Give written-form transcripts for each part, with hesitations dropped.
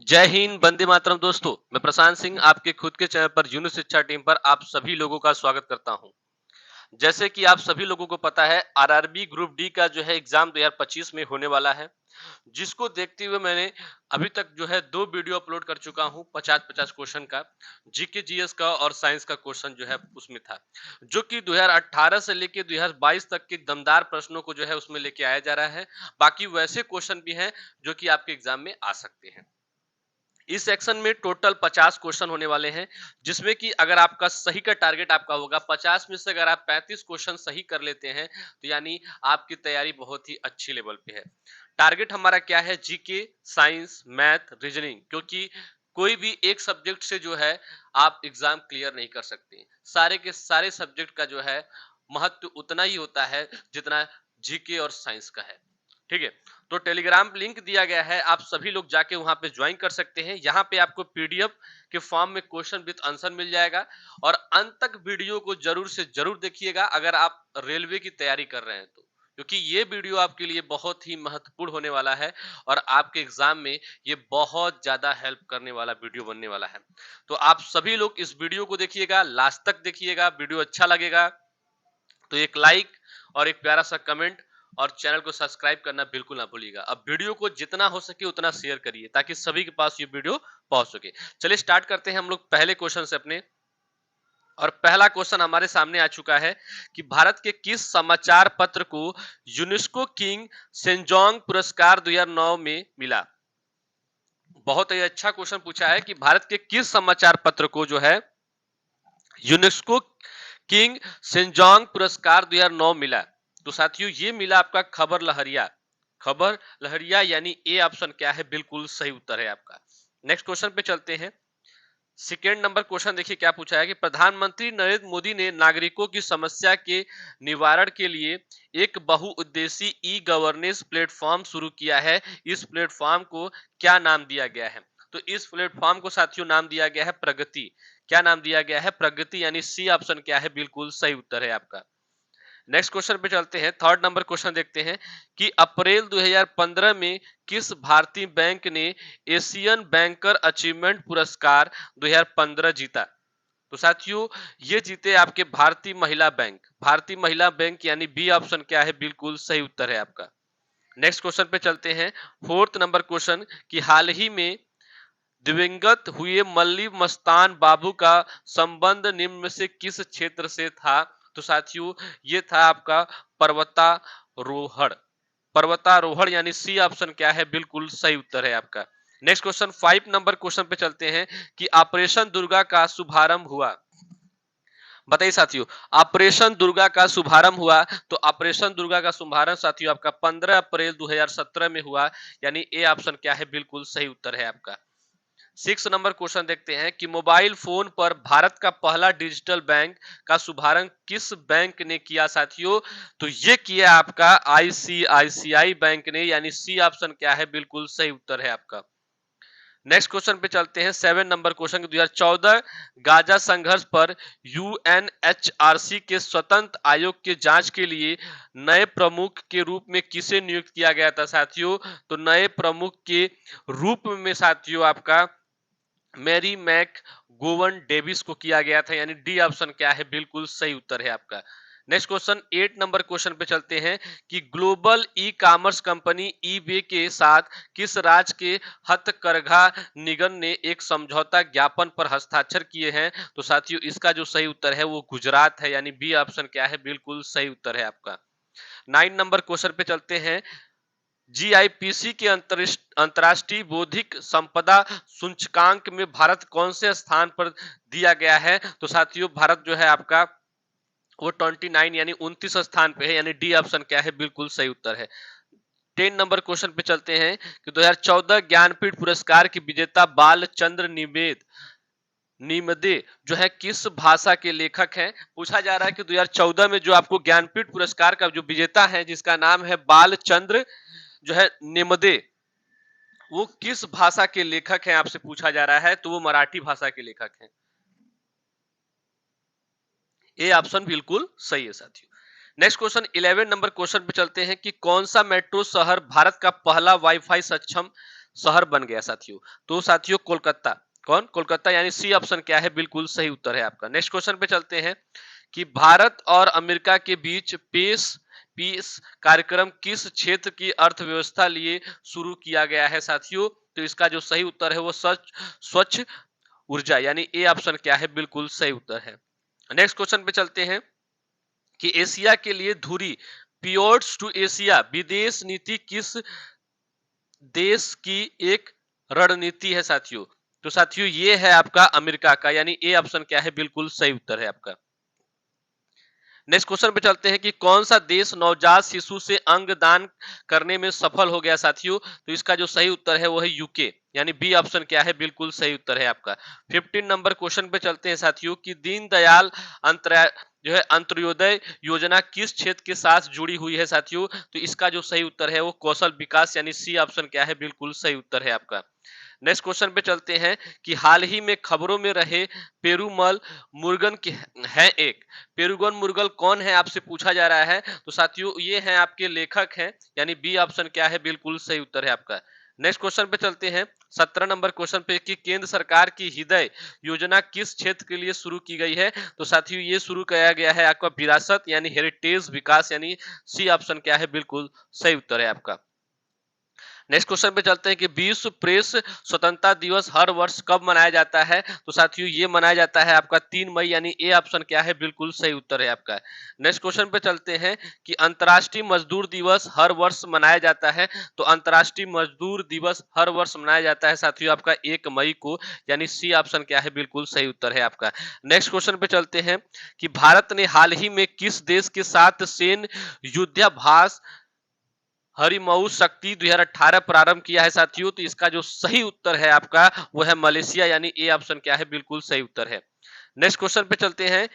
जय हिंद, वंदे मातरम दोस्तों। मैं प्रशांत सिंह आपके खुद के चैनल पर यूनि शिक्षा टीम पर आप सभी लोगों का स्वागत करता हूं। जैसे कि आप सभी लोगों को पता है, आरआरबी ग्रुप डी का जो है एग्जाम 2025 में होने वाला है, जिसको देखते हुए मैंने अभी तक जो है 2 वीडियो अपलोड कर चुका हूं। 50-50 क्वेश्चन का, जीके जीएस का और साइंस का क्वेश्चन जो है उसमें था, जो कि 2018 से लेके 2022 तक के दमदार प्रश्नों को जो है उसमें लेके आया जा रहा है। बाकी वैसे क्वेश्चन भी हैं जो कि आपके एग्जाम में आ सकते हैं। इस सेक्शन में टोटल 50 क्वेश्चन होने वाले हैं, जिसमें कि अगर आपका सही का टारगेट आपका होगा 50 में से अगर आप 35 क्वेश्चन सही कर लेते हैं, तो यानी आपकी तैयारी बहुत ही अच्छी लेवल पे है। टारगेट हमारा क्या है? जीके, साइंस, मैथ, रीजनिंग, क्योंकि कोई भी एक सब्जेक्ट से जो है आप एग्जाम क्लियर नहीं कर सकते। सारे के सारे सब्जेक्ट का जो है महत्व उतना ही होता है जितना जीके और साइंस का है। ठीक है, तो टेलीग्राम लिंक दिया गया है, आप सभी लोग जाके वहां पे ज्वाइन कर सकते हैं। यहाँ पे आपको पीडीएफ के फॉर्म में क्वेश्चन विद आंसर मिल जाएगा। और अंत तक वीडियो को जरूर से जरूर देखिएगा अगर आप रेलवे की तैयारी कर रहे हैं तो, क्योंकि ये वीडियो आपके लिए बहुत ही महत्वपूर्ण होने वाला है और आपके एग्जाम में ये बहुत ज्यादा हेल्प करने वाला वीडियो बनने वाला है। तो आप सभी लोग इस वीडियो को देखिएगा, लास्ट तक देखिएगा। वीडियो अच्छा लगेगा तो एक लाइक और एक प्यारा सा कमेंट और चैनल को सब्सक्राइब करना बिल्कुल ना भूलिएगा। अब वीडियो को जितना हो सके उतना शेयर करिए ताकि सभी के पास ये वीडियो पहुंच सके। चलिए स्टार्ट करते हैं हम लोग पहले क्वेश्चन से अपने। और पहला क्वेश्चन हमारे सामने आ चुका है कि भारत के किस समाचार पत्र को यूनेस्को किंग सेंजोंग पुरस्कार 2009 में मिला? बहुत ही अच्छा क्वेश्चन पूछा है कि भारत के किस समाचार पत्र को जो है यूनेस्को किंग सेंजोंग पुरस्कार 2009 मिला। तो साथियों ये मिला आपका खबर लहरिया। खबर लहरिया यानी ए ऑप्शन क्या है? बिल्कुल सही उत्तर है आपका। नेक्स्ट क्वेश्चन पे चलते हैं। सेकेंड नंबर क्वेश्चन देखिए क्या पूछा है कि प्रधानमंत्री नरेंद्र मोदी ने नागरिकों की समस्या के निवारण के लिए एक बहुउद्देशीय ई गवर्नेंस प्लेटफॉर्म शुरू किया है। इस प्लेटफॉर्म को क्या नाम दिया गया है? तो इस प्लेटफॉर्म को साथियों नाम दिया गया है प्रगति। क्या नाम दिया गया है? प्रगति, यानी सी ऑप्शन क्या है? बिल्कुल सही उत्तर है आपका। नेक्स्ट क्वेश्चन पे चलते हैं। थर्ड नंबर क्वेश्चन देखते हैं कि अप्रैल 2015 में किस भारतीय बैंक ने एशियन बैंकर अचीवमेंट पुरस्कार 2015 जीता? तो साथियों ये जीते आपके भारतीय महिला बैंक। भारतीय महिला बैंक यानी बी ऑप्शन क्या है? बिल्कुल सही उत्तर है आपका। नेक्स्ट क्वेश्चन पे चलते हैं। फोर्थ नंबर क्वेश्चन कि हाल ही में दिवंगत हुए मल्ली मस्तान बाबू का संबंध निम्न में से किस क्षेत्र से था? तो साथियों ये था आपका पर्वतारोहण। पर्वतारोहण यानी सी ऑप्शन क्या है? बिल्कुल सही उत्तर है आपका। नेक्स्ट क्वेश्चन 5 नंबर क्वेश्चन पे चलते हैं कि ऑपरेशन दुर्गा का शुभारंभ हुआ। बताइए साथियों, ऑपरेशन दुर्गा का शुभारंभ हुआ तो ऑपरेशन दुर्गा का शुभारंभ साथियों आपका 15 अप्रैल 2017 में हुआ, यानी ए ऑप्शन क्या है? बिल्कुल सही उत्तर है आपका। 6 नंबर क्वेश्चन देखते हैं कि मोबाइल फोन पर भारत का पहला डिजिटल बैंक का शुभारंभ किस बैंक ने किया साथियों? तो ये किया आपका आईसीआईसीआई बैंक ने, यानी सी ऑप्शन क्या है? बिल्कुल सही उत्तर है आपका। नेक्स्ट क्वेश्चन पे चलते हैं। 7 नंबर क्वेश्चन 2014 गाजा संघर्ष पर यूएनएचआरसी के स्वतंत्र आयोग के जांच के लिए नए प्रमुख के रूप में किसे नियुक्त किया गया था साथियों? तो नए प्रमुख के रूप में साथियों आपका मैरी मैक गोवन डेविस को किया गया था, यानी डी ऑप्शन क्या है? बिल्कुल सही उत्तर है आपका। नेक्स्ट क्वेश्चन 8 नंबर क्वेश्चन पे चलते हैं कि global e commerce company eBay के साथ किस राज्य के हथकरघा निगम ने एक समझौता ज्ञापन पर हस्ताक्षर किए हैं? तो साथियों इसका जो सही उत्तर है वो गुजरात है, यानी बी ऑप्शन क्या है? बिल्कुल सही उत्तर है आपका। 9 नंबर क्वेश्चन पे चलते हैं। जीआईपीसी के अंतरराष्ट्रीय बौद्धिक संपदा सूचकांक में भारत कौन से स्थान पर दिया गया है? तो साथियों भारत जो है आपका वो 29 यानी 29 स्थान पे है, यानी डी ऑप्शन क्या है? बिल्कुल सही उत्तर है। 10 नंबर क्वेश्चन पे चलते हैं कि 2014 ज्ञानपीठ पुरस्कार के विजेता बाल चंद्र निमदे जो है किस भाषा के लेखक हैं? पूछा जा रहा है कि 2014 में जो आपको ज्ञानपीठ पुरस्कार का जो विजेता है जिसका नाम है बाल चंद्र जो है निमदे, वो किस भाषा के लेखक हैं आपसे पूछा जा रहा है? तो वो मराठी भाषा के लेखक हैं। ए ऑप्शन बिल्कुल सही है साथियों। नेक्स्ट क्वेश्चन 11 नंबर क्वेश्चन पे चलते हैं कि कौन सा मेट्रो शहर भारत का पहला वाईफाई सक्षम शहर बन गया साथियों। तो साथियों कोलकाता, कौन? कोलकाता, यानी सी ऑप्शन क्या है? बिल्कुल सही उत्तर है आपका। नेक्स्ट क्वेश्चन पे चलते हैं कि भारत और अमेरिका के बीच पीस पीस कार्यक्रम किस क्षेत्र की अर्थव्यवस्था लिए शुरू किया गया है साथियों? तो इसका जो सही उत्तर है वो स्वच्छ ऊर्जा, यानी ए ऑप्शन क्या है? बिल्कुल सही उत्तर है। नेक्स्ट क्वेश्चन पे चलते हैं कि एशिया के लिए धुरी, पियोर्ड्स टू एशिया विदेश नीति किस देश की एक रणनीति है साथियों? तो साथियों ये है आपका अमेरिका का, यानी ए ऑप्शन क्या है? बिल्कुल सही उत्तर है आपका। नेक्स्ट क्वेश्चन पे चलते हैं कि कौन सा देश नवजात शिशु से अंग दान करने में सफल हो गया साथियों? तो इसका जो सही उत्तर है वो है यूके, यानी बी ऑप्शन क्या है? बिल्कुल सही उत्तर है आपका। 15 नंबर क्वेश्चन पे चलते हैं साथियों कि दीनदयाल अंतर जो है अंत्योदय योजना किस क्षेत्र के साथ जुड़ी हुई है साथियों? तो इसका जो सही उत्तर है वो कौशल विकास, यानी सी ऑप्शन क्या है? बिल्कुल सही उत्तर है आपका। नेक्स्ट क्वेश्चन पे चलते हैं कि हाल ही में खबरों में रहे पेरूमल मुरुगन के हैं एक, पेरुगन मुरुगन कौन है आपसे पूछा जा रहा है? तो साथियों ये हैं आपके लेखक हैं, यानी बी ऑप्शन क्या है? बिल्कुल सही उत्तर है आपका। नेक्स्ट क्वेश्चन पे चलते हैं 17 नंबर क्वेश्चन पे कि केंद्र सरकार की हृदय योजना किस क्षेत्र के लिए शुरू की गई है? तो साथियों ये शुरू किया गया है आपका विरासत, यानी हेरिटेज विकास, यानी सी ऑप्शन क्या है? बिल्कुल सही उत्तर है आपका। नेक्स्ट क्वेश्चन पे चलते हैं कि विश्व प्रेस स्वतंत्रता दिवस हर वर्ष कब मनाया जाता है? तो साथियों ये मनाया जाता है आपका 3 मई, यानी ए ऑप्शन क्या है? बिल्कुल सही उत्तर है आपका। नेक्स्ट क्वेश्चन पे चलते हैं कि अंतर्राष्ट्रीय मजदूर दिवस हर वर्ष मनाया जाता है। तो अंतर्राष्ट्रीय मजदूर दिवस हर वर्ष मनाया जाता है साथियों आपका 1 मई को, यानी सी ऑप्शन क्या है? बिल्कुल सही उत्तर है आपका। नेक्स्ट क्वेश्चन पे चलते हैं कि भारत ने हाल ही में किस देश के साथ सैन्य युद्धाभ्यास हरिमऊ शक्ति 2018 प्रारंभ किया है साथियों? तो इसका जो सही उत्तर है आपका वो है मलेशिया, यानी ए ऑप्शन क्या है? बिल्कुल सही उत्तर है। नेक्स्ट क्वेश्चन पे चलते हैं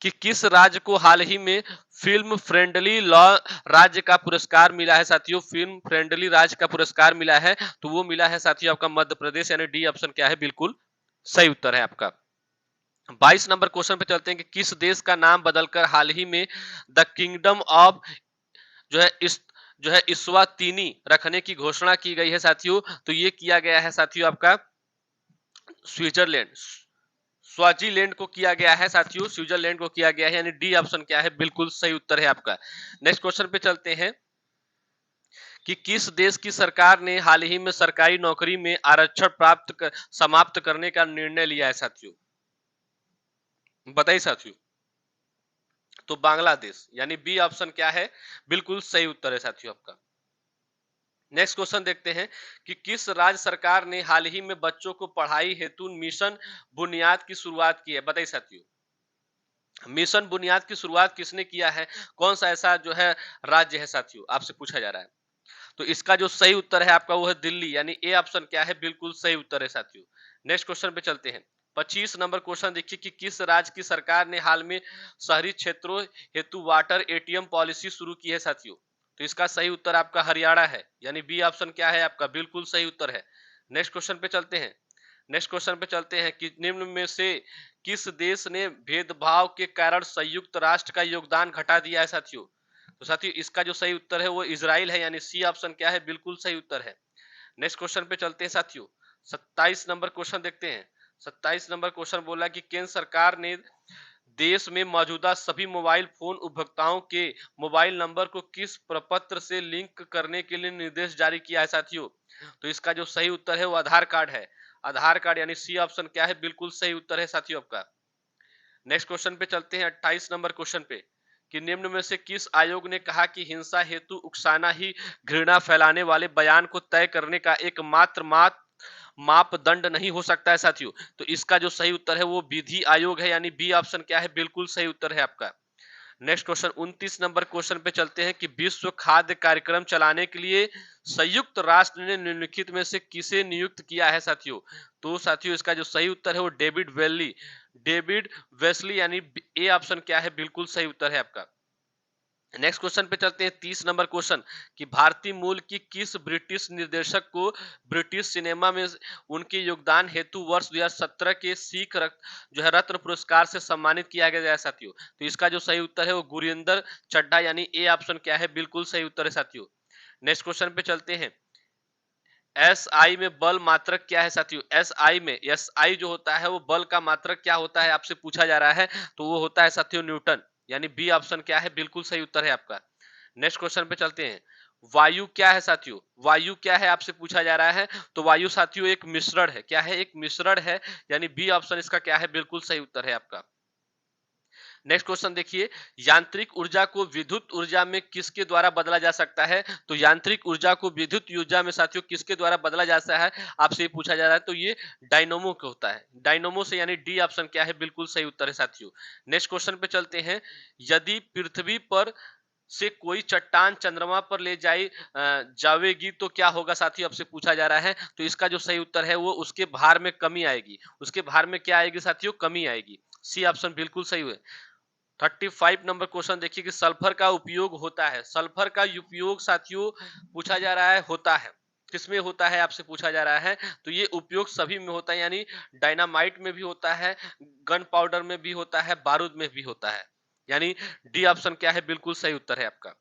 कि किस राज्य को हाल ही में फिल्म फ्रेंडली लॉ राज्य का पुरस्कार मिला है साथियों? फिल्म फ्रेंडली राज्य का पुरस्कार मिला है, तो वो मिला है साथियों आपका मध्य प्रदेश, यानी डी ऑप्शन क्या है? बिल्कुल सही उत्तर है आपका। 22 नंबर क्वेश्चन पे चलते हैं कि किस देश का नाम बदलकर हाल ही में द किंगडम ऑफ जो है इस जो है इस्वातिनी रखने की घोषणा की गई है साथियों? तो ये किया गया है साथियों आपका स्विट्जरलैंड, स्वाजीलैंड को किया गया है साथियों, स्विट्जरलैंड को किया गया है, यानी डी ऑप्शन क्या है? बिल्कुल सही उत्तर है आपका। नेक्स्ट क्वेश्चन पे चलते हैं कि किस देश की सरकार ने हाल ही में सरकारी नौकरी में आरक्षण समाप्त करने का निर्णय लिया है साथियों? बताइए साथियों। तो बांग्लादेश, यानी बी ऑप्शन क्या है? बिल्कुल सही उत्तर है साथियों आपका। नेक्स्ट क्वेश्चन देखते हैं कि किस राज्य सरकार ने हाल ही में बच्चों को पढ़ाई हेतु मिशन बुनियाद की शुरुआत की है? बताइए साथियों। मिशन बुनियाद की शुरुआत किसने किया है? कौन सा ऐसा जो है राज्य है साथियों? आपसे पूछा जा रहा है। तो इसका जो सही उत्तर है आपका वो है दिल्ली, यानी ए ऑप्शन क्या है? बिल्कुल सही उत्तर है साथियों। नेक्स्ट क्वेश्चन पे चलते हैं। 25 नंबर क्वेश्चन देखिए कि किस राज्य की सरकार ने हाल में शहरी क्षेत्रों हेतु वाटर एटीएम पॉलिसी शुरू की है साथियों? तो इसका सही उत्तर आपका हरियाणा है, यानी बी ऑप्शन क्या है आपका? बिल्कुल सही उत्तर है। नेक्स्ट क्वेश्चन पे चलते हैं। नेक्स्ट क्वेश्चन पे चलते हैं कि निम्न में से किस देश ने भेदभाव के कारण संयुक्त राष्ट्र का योगदान घटा दिया है साथियों? तो साथियों इसका जो सही उत्तर है वो इजराइल है, यानी सी ऑप्शन क्या है? बिल्कुल सही उत्तर है। नेक्स्ट क्वेश्चन पे चलते हैं साथियों। 27 नंबर क्वेश्चन देखते हैं। 27 नंबर क्वेश्चन बोला कि केंद्र सरकार ने देश में मौजूदा सभी मोबाइल फोन उपभोक्ताओं के मोबाइल नंबर को किस प्रपत्र से लिंक करने के लिए निर्देश जारी किया है साथियों? तो इसका जो सही उत्तर है वो आधार कार्ड है। आधार कार्ड, यानी सी ऑप्शन क्या है? बिल्कुल सही उत्तर है साथियों आपका। नेक्स्ट क्वेश्चन पे चलते हैं 28 नंबर क्वेश्चन पे कि निम्न में से किस आयोग ने कहा कि हिंसा हेतु उकसाना ही घृणा फैलाने वाले बयान को तय करने का एकमात्र मापदंड नहीं हो सकता है साथियों? तो इसका जो सही उत्तर है वो विधि आयोग है, यानी बी ऑप्शन क्या है? बिल्कुल सही उत्तर है आपका। नेक्स्ट क्वेश्चन 29 नंबर क्वेश्चन पे चलते हैं कि विश्व खाद्य कार्यक्रम चलाने के लिए संयुक्त राष्ट्र ने निम्नलिखित में से किसे नियुक्त किया है साथियों? तो साथियों इसका जो सही उत्तर है वो डेविड वेस्ली, यानी ए ऑप्शन क्या है? बिल्कुल सही उत्तर है आपका। नेक्स्ट क्वेश्चन पे चलते हैं 30 नंबर क्वेश्चन कि भारतीय मूल की किस ब्रिटिश निर्देशक को ब्रिटिश सिनेमा में उनके योगदान हेतु वर्ष 2017 के जो है रत्न पुरस्कार से सम्मानित किया गया है साथियों? तो इसका जो सही उत्तर है वो गुरिंदर चड्ढा, यानी ए ऑप्शन क्या है? बिल्कुल सही उत्तर है साथियों। नेक्स्ट क्वेश्चन पे चलते हैं। एस आई में बल मात्रक क्या है साथियों? एस आई में एस आई जो होता है वो बल का मात्रक क्या होता है आपसे पूछा जा रहा है, तो वो होता है साथियों न्यूटन। यानी बी ऑप्शन क्या है, बिल्कुल सही उत्तर है आपका। नेक्स्ट क्वेश्चन पे चलते हैं। वायु क्या है साथियों? वायु क्या है आपसे पूछा जा रहा है, तो वायु साथियों एक मिश्रण है। क्या है? एक मिश्रण है। यानी बी ऑप्शन इसका क्या है, बिल्कुल सही उत्तर है आपका। नेक्स्ट क्वेश्चन देखिए, यांत्रिक ऊर्जा को विद्युत ऊर्जा में किसके द्वारा बदला जा सकता है? तो यांत्रिक ऊर्जा को विद्युत ऊर्जा में साथियों किसके द्वारा बदला जा सकता है आपसे ये पूछा जा रहा है, तो ये डायनोमो को होता है। डायनोमो से, यानी डी ऑप्शन क्या है, बिल्कुल सही उत्तर है साथियों। नेक्स्ट क्वेश्चन पे चलते हैं। यदि पृथ्वी पर से कोई चट्टान चंद्रमा पर ले जावेगी तो क्या होगा साथियों, आपसे पूछा जा रहा है। तो इसका जो सही उत्तर है वो उसके भार में कमी आएगी। उसके भार में क्या आएगी साथियों, कमी आएगी। सी ऑप्शन बिल्कुल सही है। 35 नंबर क्वेश्चन देखिए कि सल्फर का उपयोग होता है। सल्फर का उपयोग साथियों पूछा जा रहा है होता है किसमें होता है आपसे पूछा जा रहा है, तो ये उपयोग सभी में होता है। यानी डायनामाइट में भी होता है, गन पाउडर में भी होता है, बारूद में भी होता है। यानी डी ऑप्शन क्या है, बिल्कुल सही उत्तर है आपका।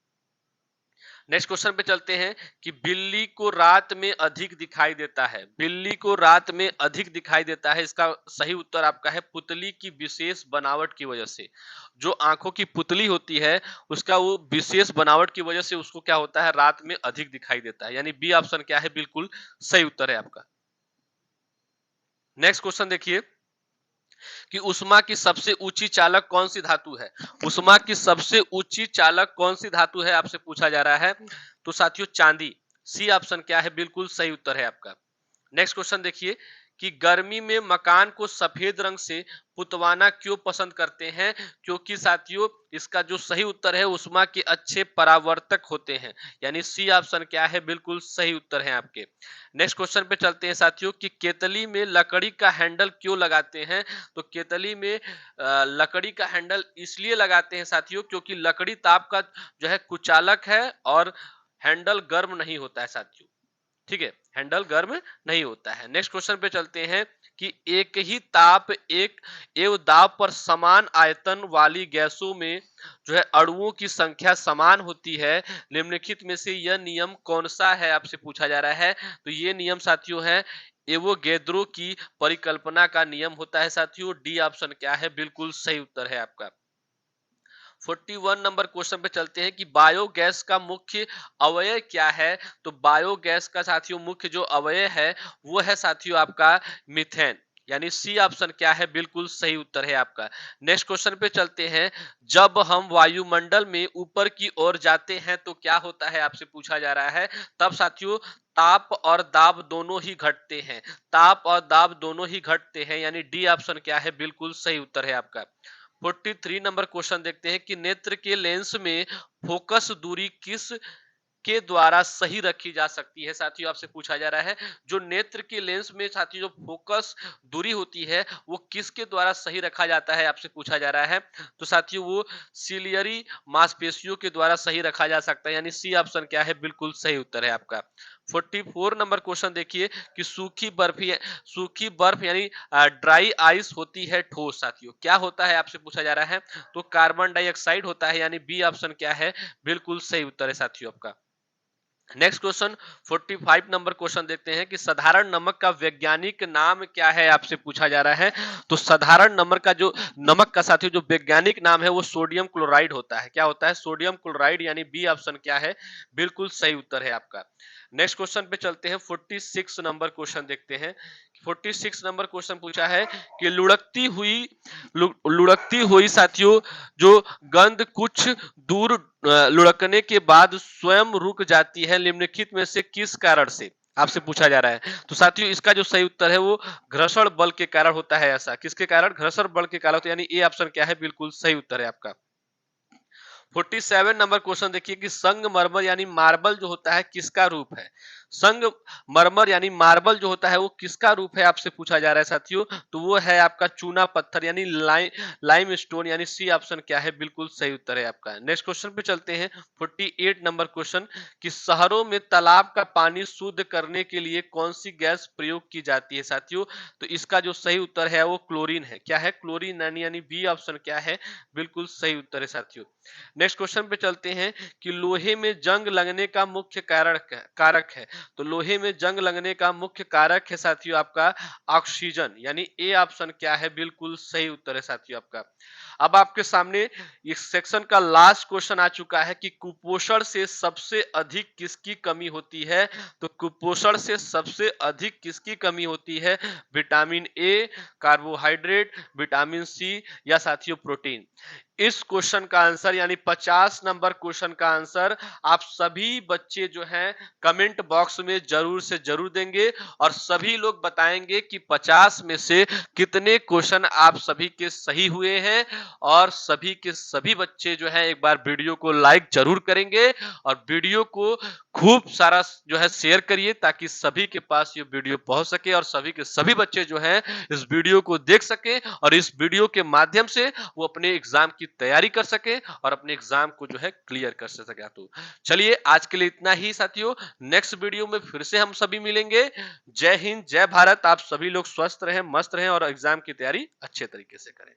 नेक्स्ट क्वेश्चन पे चलते हैं कि बिल्ली को रात में अधिक दिखाई देता है। बिल्ली को रात में अधिक दिखाई देता है, इसका सही उत्तर आपका है पुतली की विशेष बनावट की वजह से। जो आंखों की पुतली होती है उसका वो विशेष बनावट की वजह से उसको क्या होता है, रात में अधिक दिखाई देता है। यानी बी ऑप्शन क्या है, बिल्कुल सही उत्तर है आपका। नेक्स्ट क्वेश्चन देखिए कि उष्मा की सबसे ऊंची चालक कौन सी धातु है। उष्मा की सबसे ऊंची चालक कौन सी धातु है आपसे पूछा जा रहा है, तो साथियों चांदी। सी ऑप्शन क्या है, बिल्कुल सही उत्तर है आपका। नेक्स्ट क्वेश्चन देखिए कि गर्मी में मकान को सफेद रंग से पुतवाना क्यों पसंद करते हैं। क्योंकि साथियों इसका जो सही उत्तर है उष्मा के अच्छे परावर्तक होते हैं। यानी सी ऑप्शन क्या है, बिल्कुल सही उत्तर है आपके। नेक्स्ट क्वेश्चन पे चलते हैं साथियों कि केतली में लकड़ी का हैंडल क्यों लगाते हैं। तो केतली में लकड़ी का हैंडल इसलिए लगाते हैं साथियों क्योंकि लकड़ी ताप का जो है कुचालक है और हैंडल गर्म नहीं होता है साथियों। ठीक है, हैंडल गर्म नहीं होता है। नेक्स्ट क्वेश्चन पे चलते हैं कि एक ही ताप एक एवं दाब पर समान आयतन वाली गैसों में जो है अणुओं की संख्या समान होती है। निम्नलिखित में से यह नियम कौन सा है आपसे पूछा जा रहा है, तो ये नियम साथियों है एवोगैद्रो की परिकल्पना का नियम होता है साथियों। डी ऑप्शन क्या है, बिल्कुल सही उत्तर है आपका। 41 नंबर क्वेश्चन पे चलते हैं कि बायोगैस का मुख्य अवयव क्या है। तो बायोगैस का साथियों मुख्य जो अवयव है वो है साथियों आपका मीथेन। यानी सी ऑप्शन क्या है, बिल्कुल सही उत्तर है आपका। नेक्स्ट क्वेश्चन पे चलते हैं। जब हम वायुमंडल में ऊपर की ओर जाते हैं तो क्या होता है आपसे पूछा जा रहा है, तब साथियों ताप और दाब दोनों ही घटते हैं। ताप और दाब दोनों ही घटते हैं। यानी डी ऑप्शन क्या है, बिल्कुल सही उत्तर है आपका। 43 नंबर क्वेश्चन देखते हैं कि नेत्र के लेंस में फोकस दूरी किस के द्वारा सही रखी जा सकती है। साथियों आपसे पूछा जा रहा है जो नेत्र के लेंस में साथियों जो फोकस दूरी होती है वो किसके द्वारा सही रखा जाता है आपसे पूछा जा रहा है, तो साथियों वो सिलियरी मांसपेशियों के द्वारा सही रखा जा सकता है। यानी सी ऑप्शन क्या है, बिल्कुल सही उत्तर है आपका। 44 नंबर क्वेश्चन देखिए कि सूखी बर्फ यानी ड्राई आइस होती है ठोस। साथियों क्या होता है आपसे पूछा जा रहा है, तो कार्बन डाइऑक्साइड होता है। यानी बी ऑप्शन क्या है, बिल्कुल सही उत्तर है साथियों आपका। नेक्स्ट क्वेश्चन 45 नंबर क्वेश्चन देखते हैं कि साधारण नमक का वैज्ञानिक नाम क्या है आपसे पूछा जा रहा है। तो साधारण नमक का साथियों जो वैज्ञानिक नाम है वो सोडियम क्लोराइड होता है। क्या होता है, सोडियम क्लोराइड। यानी बी ऑप्शन क्या है, बिल्कुल सही उत्तर है आपका। नेक्स्ट क्वेश्चन पे चलते हैं। 46 नंबर क्वेश्चन देखते हैं। 46 नंबर क्वेश्चन पूछा है कि लुढ़कती हुई साथियों जो गंध कुछ दूर लुढ़कने के बाद स्वयं रुक जाती है, निम्नलिखित में से किस कारण से आपसे पूछा जा रहा है। तो साथियों इसका जो सही उत्तर है वो घर्षण बल के कारण होता है। ऐसा किसके कारण, घर्षण बल के कारण होता है। यानी ए ऑप्शन क्या है, बिल्कुल सही उत्तर है आपका। 47 नंबर क्वेश्चन देखिए कि संगमरमर यानी मार्बल जो होता है किसका रूप है। संगमरमर यानी मार्बल जो होता है वो किसका रूप है आपसे पूछा जा रहा है साथियों, तो वो है आपका चूना पत्थर यानी लाइम स्टोन। यानी सी ऑप्शन क्या है, बिल्कुल सही उत्तर है आपका। नेक्स्ट क्वेश्चन पे चलते हैं। 48 नंबर क्वेश्चन कि शहरों में तालाब का पानी शुद्ध करने के लिए कौन सी गैस प्रयोग की जाती है साथियों, तो इसका जो सही उत्तर है वो क्लोरीन है। क्या है, क्लोरीन। यानी बी ऑप्शन क्या है, बिल्कुल सही उत्तर है साथियों। नेक्स्ट क्वेश्चन पे चलते हैं कि लोहे में जंग लगने का मुख्य कारक है। तो लोहे में जंग लगने का मुख्य कारक है साथियों आपका ऑक्सीजन, यानी ए ऑप्शन क्या है, बिल्कुल सही उत्तर है साथियों आपका। अब आपके सामने इस सेक्शन का लास्ट क्वेश्चन आ चुका है कि कुपोषण से सबसे अधिक किसकी कमी होती है। तो कुपोषण से सबसे अधिक किसकी कमी होती है, vitamin A, carbohydrate, vitamin C या साथियों प्रोटीन। इस क्वेश्चन का आंसर यानी 50 नंबर क्वेश्चन का आंसर आप सभी बच्चे जो हैं कमेंट बॉक्स में जरूर से जरूर देंगे और सभी लोग बताएंगे कि 50 में से कितने क्वेश्चन आप सभी के सही हुए हैं। और सभी के सभी बच्चे जो हैं एक बार वीडियो को लाइक जरूर करेंगे और वीडियो को खूब सारा जो है शेयर करिए ताकि सभी के पास ये वीडियो पहुंच सके और सभी के सभी बच्चे जो हैं इस वीडियो को देख सके और इस वीडियो के माध्यम से वो अपने एग्जाम की तैयारी कर सके और अपने एग्जाम को जो है क्लियर कर सके। तो चलिए आज के लिए इतना ही साथियों, नेक्स्ट वीडियो में फिर से हम सभी मिलेंगे। जय हिंद, जय भारत। आप सभी लोग स्वस्थ रहें, मस्त रहें और एग्जाम की तैयारी अच्छे तरीके से करें।